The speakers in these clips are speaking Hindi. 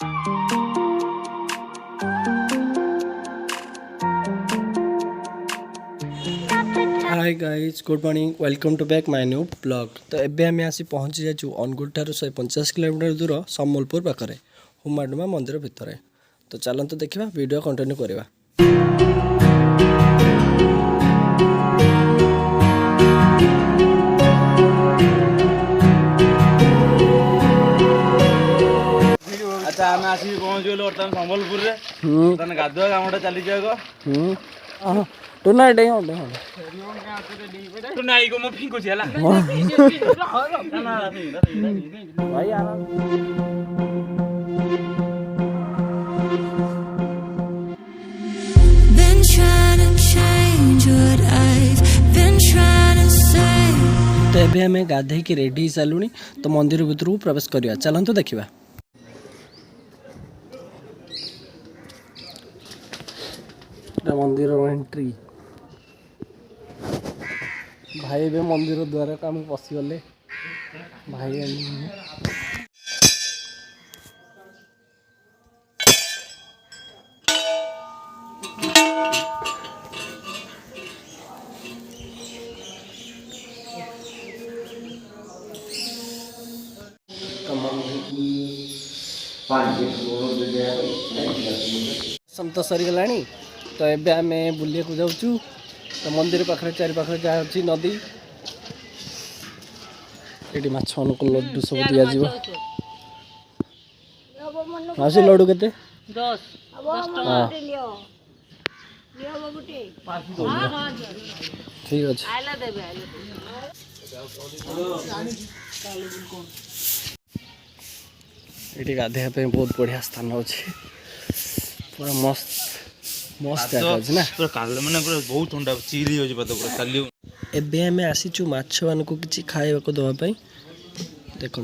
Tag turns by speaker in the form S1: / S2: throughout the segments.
S1: Hi guys good morning welcome to back my new blog. तो एबे आम आसी पहुँची जाइए अनुगुल ठार 150 किलोमीटर दूर सम्बलपुर पाखे हुमाडुमा मंदिर भितर। तो चलते देखा वीडियो कंटिन्यू करवा।
S2: अच्छा आम आसिक पहुँच गलु बर्तमान सम्बलपुर में गाधुआ काम चली
S1: टुना डे
S2: टुनाई को म फिंकुछि हला
S1: भाई आराम। तो एबे हमें गाधे की रेडी सालुनी तो मंदिर भीतर को प्रवेश करिया। चलंतु देखिबा। मंदिर एंट्री भाई भी मंदिर द्वार का आम पशिगले भाई तो सरीगला तो एबे आम बुलिया को जाऊँ। तो मंदिर पाखे चारि पाखे जहाँ अच्छी नदी ये माछ को लड्डू सब दि जाव। मासी लड्डू के ठीक अच्छे ये गाधे बहुत बढ़िया स्थान अच्छे पूरा मस्त मस्त ना
S2: माने बहुत ठंडा चिरी हो पद पूरा चली।
S1: एबे आम आसीचु माछ मान को किसी खाइबा को दवाई देखो।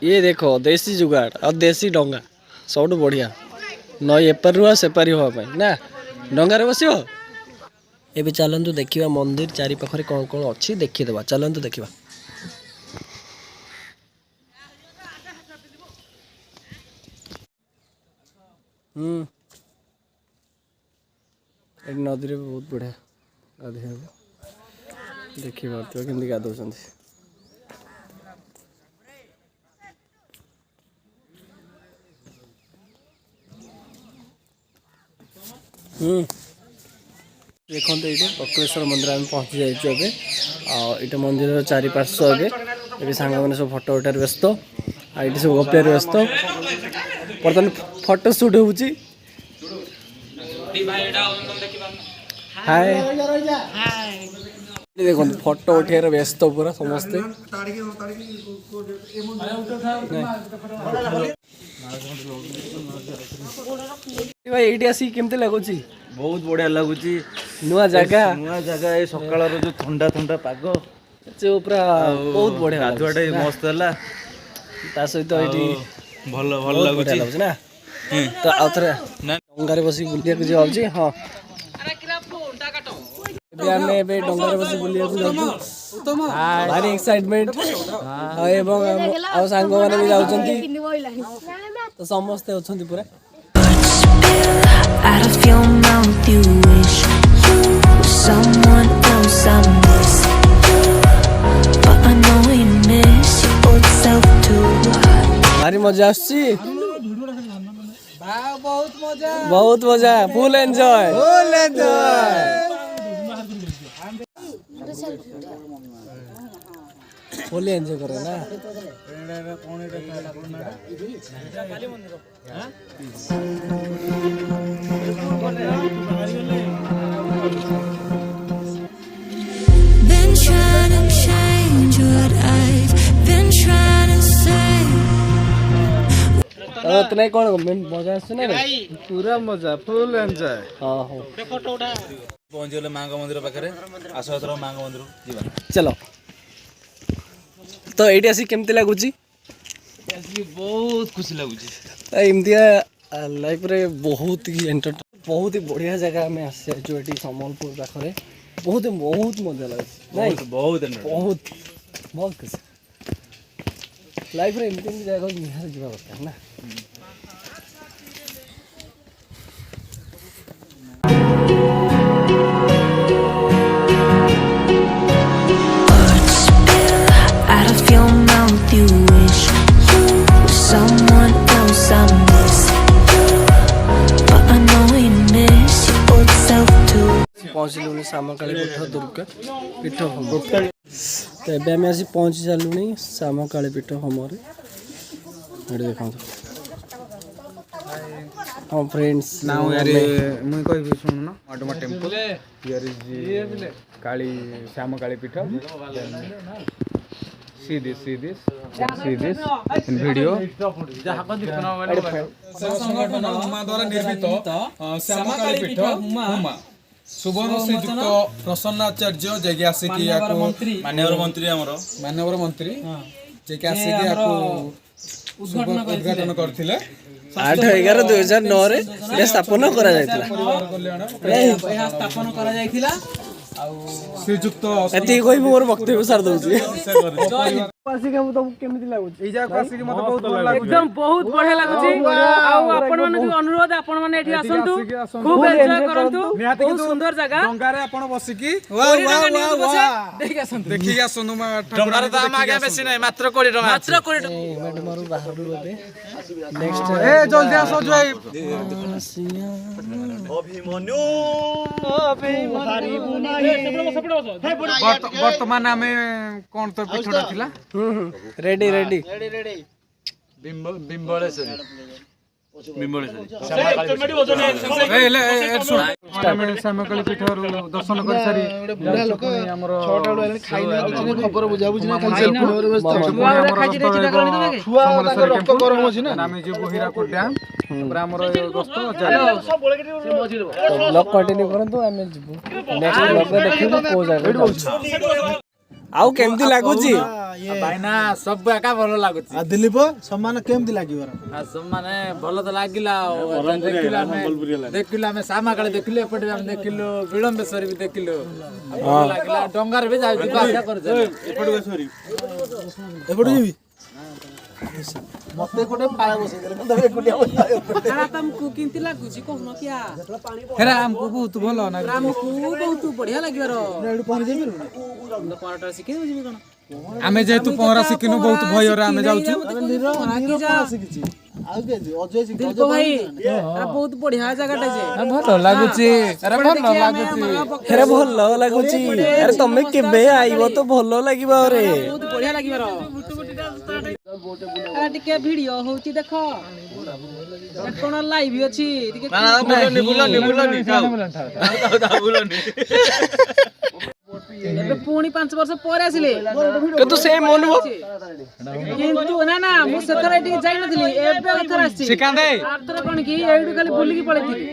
S1: ये देखो देसी जुगाड़ और देसी डंगा सब बढ़िया नई एपार रुआ सेपारी हाँपाई ना डंगार बस। ए चलतु देखा मंदिर चारि पाखे कौन कौन अच्छी देखीदे। चलतु देखा। नदी बहुत बढ़िया गाधे देखी पार्थ केमती गाधौं। देखो ये बक्रेश्वर मंदिर आम पहुँची जाइए। ये मंदिर चारि पार्श्व ए सांग मैंने सब फटो उठार व्यस्त आई सब गपियार व्यस्त बर्तमान फटो सुट हो। हाय देखो फटो उठार व्यस्त पूरा समस्ते भाई ये आसिक केमती लगुच।
S2: बहुत बढ़िया लगुच
S1: नुआ जगह
S2: ये सकाळ जो ठंडा ठंडा पाग
S1: पूरा बहुत बढ़िया
S2: गाधुआटा मस्त है
S1: ता सहित ये
S2: भल भल लगुच
S1: ना। तो आउ थे डंगार बस बुलिया जाऊँगी। हाँ डंगार बस बुलिया भारी एक्साइटमेंट सांग मैंने भी जाऊँ तो समस्ते अच्छा पूरा।
S3: Out of your mouth you wish you were someone else. I miss you, but I know you miss your old self too.
S1: भारी मजा आसी बहुत मजा फुल एंजॉय होली एंजॉय करे ना
S3: Been trying to change what I've been trying to say.
S1: तने कौन मजा आसे ना
S2: पूरा मजा फुल एंजॉय
S1: हां हो
S2: पहुंच गले मांग मंदिर पाखरे आसो एथरो मांग मंदिर जीवा
S1: चलो तो एटी आसी केमती लागुची
S2: असली बहुत खुशी लागुची
S1: एमतिया लाइफ रे बहुत ही बहुत ही बढ़िया जगह में आसे जो एटी संबलपुर पाखरे बहुत मजा लागे नहीं
S2: बहुत
S1: बहुत बहुत खुशी लाइफ रे एमती जगह निहार जीवा दरकार ना
S3: Out of your mouth, you wish you were someone else. I miss you, but I know you miss your old self too.
S1: पहुँचलुनी सामकाली पीठ दुर्गा पीठ होम तो एबे आम आसी पहुँची सारूनी सामकाली पीठ होमरे ये देखो हम फ्रेंड्स
S4: Now मुई कहबी सुन ना Adama temple here is the Kali Shama Kali Pitha see this in video संगठन हुमा द्वारा निर्मित श्यामा काली पीठ हुमा सुवर्ण श्रीयुक्त प्रसन्नाचार्य जेके आसिकी याको
S2: माननीय मंत्री हमरो
S4: माननीय मंत्री जेके आसिकी याको उद्घाटन करथिले
S1: 8/11/2009 रे ये स्थापना करा जायतिला
S4: स्थापन करा जायतिला श्रीयुक्त
S1: एति कोई मोर वक्तव्य सार दउची पासी के तो केमिति लागुची
S4: एई जा पासी के मते बहुत भल लागुची
S5: एकदम बहुत बढ़िया लाଗୁଛି ଆଉ ଆପଣ ମାନଙ୍କୁ ଅନୁରୋଧ ଆପଣ ମାନେ ଏଠି ଆସନ୍ତୁ खूब एन्जॉय करंतु बहुत सुंदर जगह
S4: डंगा रे आपण बसी की
S5: देखि आसନ୍ତୁ
S4: देखि आसनु मा
S2: डंगा रे दाम आगे बेसी नै मात्र 20 टका
S5: मात्र 20 टका
S1: मैडम मारू बाहरलु एबे नेक्स्ट
S4: ए जल्दी आसो जोई
S2: अभिमन्यु
S4: वर्तमान आमे कोन तो पिठोडा थिला
S1: रेडी
S2: बिम्बलेश्वरी
S4: श्यामाकाली पीठरू दर्शन कर सारी हमर 6टा बेले खाइ नै खबर बुझा बुझी नै गरम अछि ना आमे जे बहिराकोट डैम हमरा हमर गस्त जाय
S1: ब्लॉग कंटिन्यू करंतु आमे जिबु नेक्स्ट ब्लॉग रे देखिबु को जागा आउ केमती लागुची
S5: भाइना सब एका भलो लागुଛି
S6: आ दिलीप सम्मान केमती लागिवर
S5: आ सम्मान भलो त लागिला देखिला ଆମେ सामाकाळे देखिले एपटे हम देखिलो विलंबेश्वरी भी देखिलो भलो लागिला डंगार भी जाउ आशा कर
S2: एपटेश्वरी
S6: एपटे जीवी मते कोटे पाया बसे करे तबे कुटिया
S5: खाना तुमको किंती लागुଛି कहनो क्या
S4: हेरा हमको बहुत भलो ना
S5: हमको बहुत बढ़िया लागिवर
S6: एडु पहर जेबी
S5: पराठा सिके बुझबी कोन
S4: आमे जेतु पहरा सिकिनु बहुत भय रे आमे जाउछु
S6: आगे जा आगे जी अजय जी
S5: दिलको भाई बहुत बढ़िया जगहटा जे
S4: भलो लागुची अरे भलो लागुची
S1: अरे भलो लागुची अरे तमे केबे आइबो तो भलो लागिबा रे
S5: बहुत बढ़िया लागिवर आ टिके वीडियो होची देखो कोन लाइव अछि टिके
S2: बुलनी
S5: ଏବେ ପୁଣି 5 ବର୍ଷ ପରେ ଆସିଲେ
S1: କିନ୍ତୁ ସେମ୍ ଅନୁଭବ
S5: କିନ୍ତୁ ନା ମୁଁ ସେଥର ଏଠିକି ଯାଇ ନଥିଲି ଏବେ ଏଥର ଆସିଛି
S4: ଶିକାନ୍ଦେ
S5: ଆରଥର କଣ କି ଏଇଠୁ ଖାଲି ବୁଲିକି ପଳେଇଥିଲି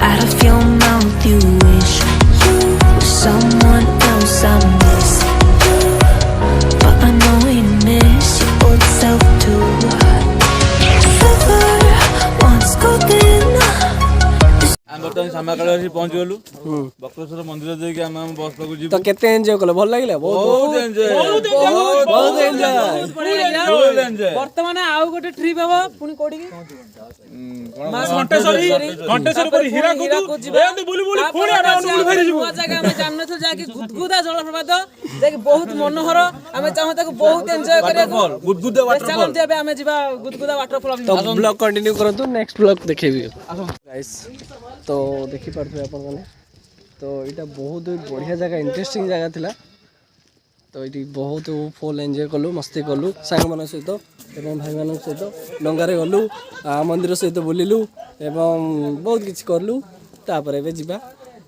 S3: Out of your mouth, you wish you were someone else. I miss you, but I know you miss your old self too. Silver once golden.
S2: हम बर्तमान ସାମାକାଳ ଆସି ପହଞ୍ଚିଗଲୁ ବକ୍ରେଶ୍ୱର ମନ୍ଦିର ଦେଇକି ଆମେ ଆମ ବସ୍ ପାଖକୁ ଯିବୁ।
S1: ତ କେତେ ଏନ୍ଜୟ କଲ? ଭଲ ଲାଗିଲା?
S2: ବହୁତ ଏନ୍ଜୟ
S1: ବହୁତ ଏନ୍ଜୟ।
S5: ବର୍ତ୍ତମାନ ଆଉ ଗୋଟେ ଟ୍ରିପ୍ ହବ ପୁଣି କୋଉଠିକି? ଯାହାକି ଗୁଦଗୁଦା ଜଳପ୍ରପାତ ଯାହାକି ବହୁତ ମନୋହର। ଆମେ ଚାହୁଁ ତାକୁ ବହୁତ ଏନ୍ଜୟ କରିବାକୁ। ଚାଲନ୍ତୁ ଏବେ ଆମେ ଯିବା ଗୁଦଗୁଦା ୱାଟରଫଲ।
S1: ତ ବ୍ଲଗ କଣ୍ଟିନ୍ୟू କରନ୍ତୁ, ନେକ୍ସଟ ବ୍ଲଗ ଦେଖେଇବି ଗାଇସ୍। ତ ଦେଖିପାରୁଥିବେ ଆପଣମାନେ, ତ ଏଇଟା ବହୁତ ବଢ଼ିଆ ଜାଗା, ଇଣ୍ଟରେଷ୍ଟିଂ ଜାଗା ଥିଲା। ତ ଏଇଠି ବହୁତ ଫୁଲ୍ ଏନ୍ଜୟ କଲୁ, ମସ୍ତି କଲୁ ସାଙ୍ଗମାନଙ୍କ ସହିତ ଏବଂ ଭାଇମାନଙ୍କ ସହିତ। ଡଙ୍ଗାରେ ଗଲୁ, ମନ୍ଦିର ସହିତ ବୁଲିଲୁ ଏବଂ ବହୁତ କିଛି କଲୁ। ତାପରେ ଏବେ ଯିବା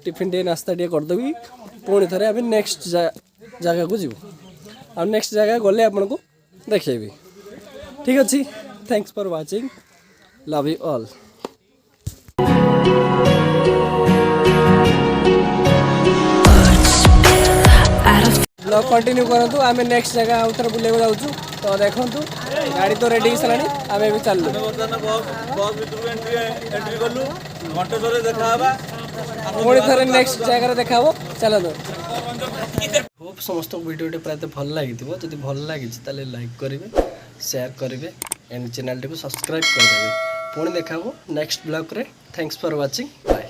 S1: ଟିଫିନ୍ ଟିକେ ନାସ୍ତା ଟିକେ କରିଦେବି, ପୁଣି ଥରେ ଆମେ ନେକ୍ସଟ ଜାଗାକୁ ଯିବୁ। ଆଉ ନେକ୍ସଟ ଜାଗା ଗଲେ ଆପଣଙ୍କୁ ଦେଖେଇବି। ଠିକ୍ ଅଛି, thanks for watching, love you all. Blog continue କରନ୍ତୁ, ଆମେ ନେକ୍ସଟ ଜାଗା ଆଉ ଥରେ ବୁଲିବାକୁ ଯାଉଛୁ। ତ ଦେଖନ୍ତୁ ଗାଡ଼ି ତ ରେଡ଼ି ହେଇସାରିଲାଣି, ଆମେ ଏବେ ଚାଲିଲୁ।
S2: ବର୍ତ୍ତମାନ ବସ୍ ଭିତରକୁ ଏଣ୍ଟ୍ରି କଲୁ। ଘଣ୍ଟେଶ୍ୱରରେ ଦେଖାହେବା।
S1: ପୁଣି ଥରେ ନେକ୍ସଟ ଜାଗାରେ ଦେଖା ହବ, ଚାଲନ୍ତୁ। ହୋପ୍ ସମସ୍ତଙ୍କୁ ଭିଡ଼ିଓଟି ପ୍ରାୟତଃ ଭଲ ଲାଗିଥିବ। ଯଦି ଭଲ ଲାଗିଛି ତାହେଲେ ଲାଇକ୍ କରିବେ, ସେୟାର କରିବେ ଏଣ୍ଡ ଚ୍ୟାନେଲଟିକୁ ସବସ୍କ୍ରାଇବ୍ କରିଦେବେ। ପୁଣି ଦେଖା ହବ ନେକ୍ସଟ ବ୍ଲଗ୍ରେ। Thanks for watching, bye.